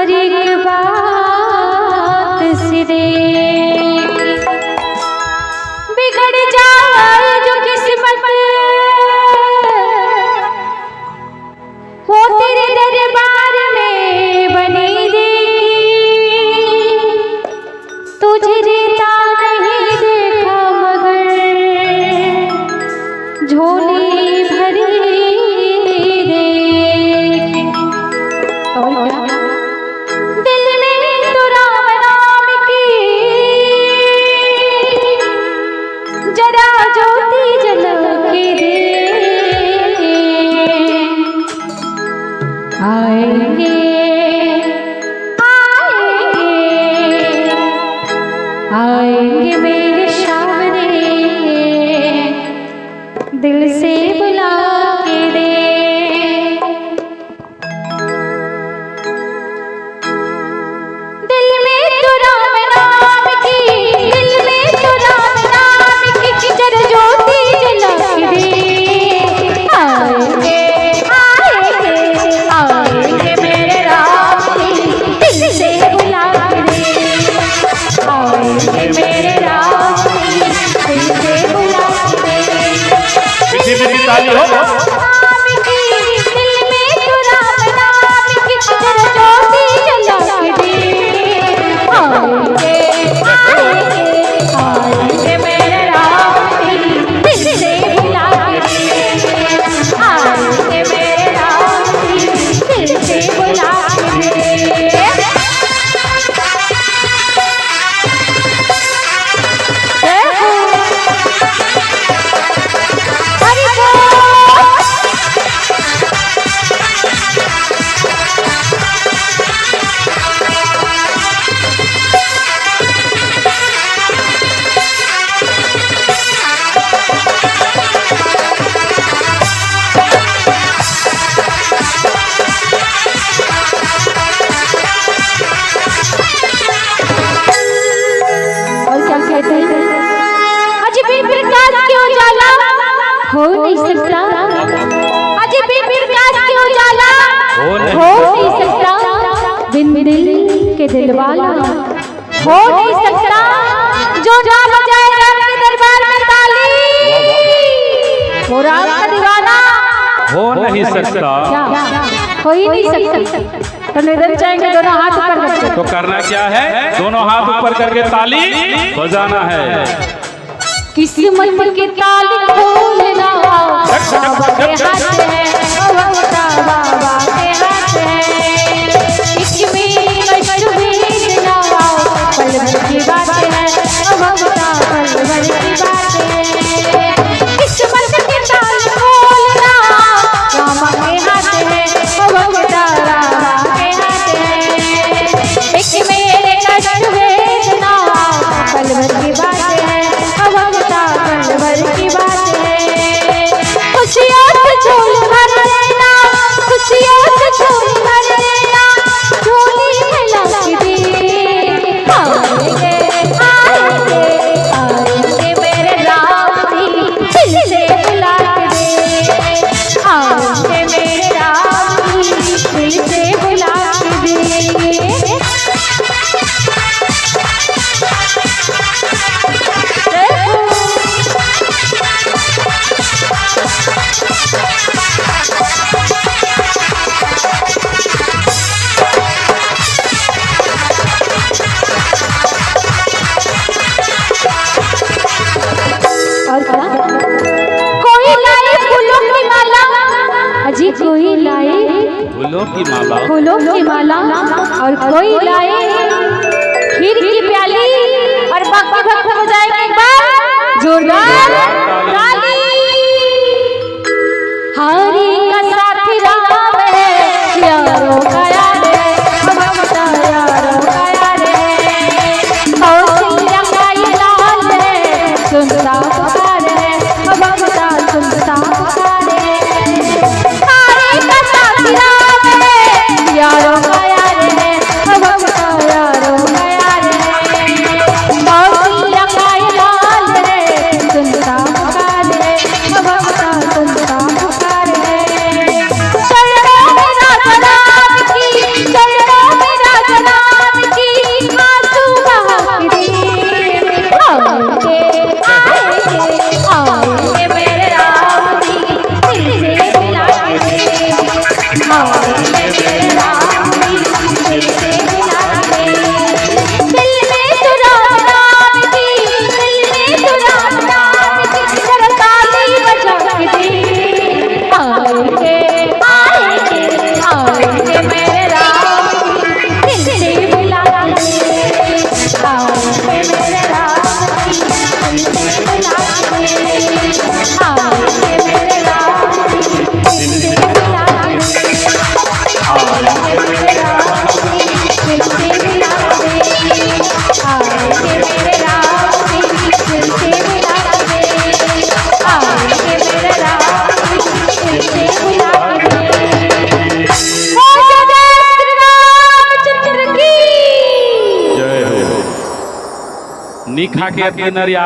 हर एक बात सिरे बिगड़ जाए जो किस्मत वो तेरे दरबार में बनी देगी। तुझे देता नहीं देखा मगर झोली भरी देगी। और क्या दिल में तो राम नाम की जरा ज्योति जला के दे। आएंगे आएंगे आएंगे मेरे सामने दिल से बुला के दे। दिल में तो राम नाम की दिल में तो राम नाम की जरा ज्योति जला के दे। आएंगे आएंगे आएंगे मेरे राम दिल से बुला के दे। आएंगे मेरे राम दिल से बुला के दे। किसी भी ताली हो राम की दिल में तो राम नाम की जरा ज्योति जला के दे। आएंगे आएंगे आएंगे मेरे राम दिल से बुला के दे। आएंगे मेरे राम दिल से बुला के दे। हरि बोल। और क्या कहते हैं अजब प्रकाश के उजाला हो नहीं सकता। अजब प्रकाश के उजाला हो नहीं सकता। बिन दिल के दिल वाला हो नहीं सकता। जो ना बजाए राम के दरबार में ताली वो राम का दीवाना हो नहीं सकता। क्या हो ही नहीं सकता। तो निधन चाहेंगे दोनों हाथ ऊपर करके तो करना क्या है? दोनों हाथ ऊपर करके ताली बजाना है। किस्मत की ताली खोलना बाबा के हाथ है। बाबा के हाथ है। इसमें कष्ट भेजना पल भर की बात है। भगता पल भर की बात है। किस्मत की ताली खोलना बाबा के हाथ है। भगता बाबा के हाथ है। इसमें कष्ट भेजना पल भर की बात है। भगता पल भर की बात है। खुशियों से झोल भर देना खुशियों से झोल भर देना झोली फैला के दे। आएंगे आएंगे आएंगे मेरे राम दिल से बुला के दे। आएंगे मेरे राम दिल से बुला के दे। और क्या कोई लाए फूलों की माला। अजी कोई लाए फूलों की माला फूलों की माला और कोई लाए खीर की प्याली और भक्त भक्त बजाएंगे एक बार जोरदार ताली। हरि का साथी राम है यारों का यार है। भगता यारों का यार है। कौशल्या का ये लाल है सुनता पुकार है। भगता सुनता पुकार है। हरि का साथी राम है यारों का यार है। भगता यारों का यार है। कौशल्या का ये लाल है सुनता पुकार है। भगता सुनता पुकार है। मेरे राम जी दिल से मिला दे। दिल में तो राम की, दिल में तो राम की, जरा ताली बजा के दे। आएंगे आएंगे आएंगे मेरे राम जी दिल से मिला दे। आएंगे मेरे राम जी दिल से मिला दे। आएंगे मेरे राम जी दिल से मिला दे। आएंगे मेरे राम जी दिल से मिला दे। आएंगे मेरे राम जी दिल से मिला दे। आएंगे मेरे राम जी दिल से मिला दे। हो जय श्री रामचंद्र की जय हो। निखा के अपने नरिया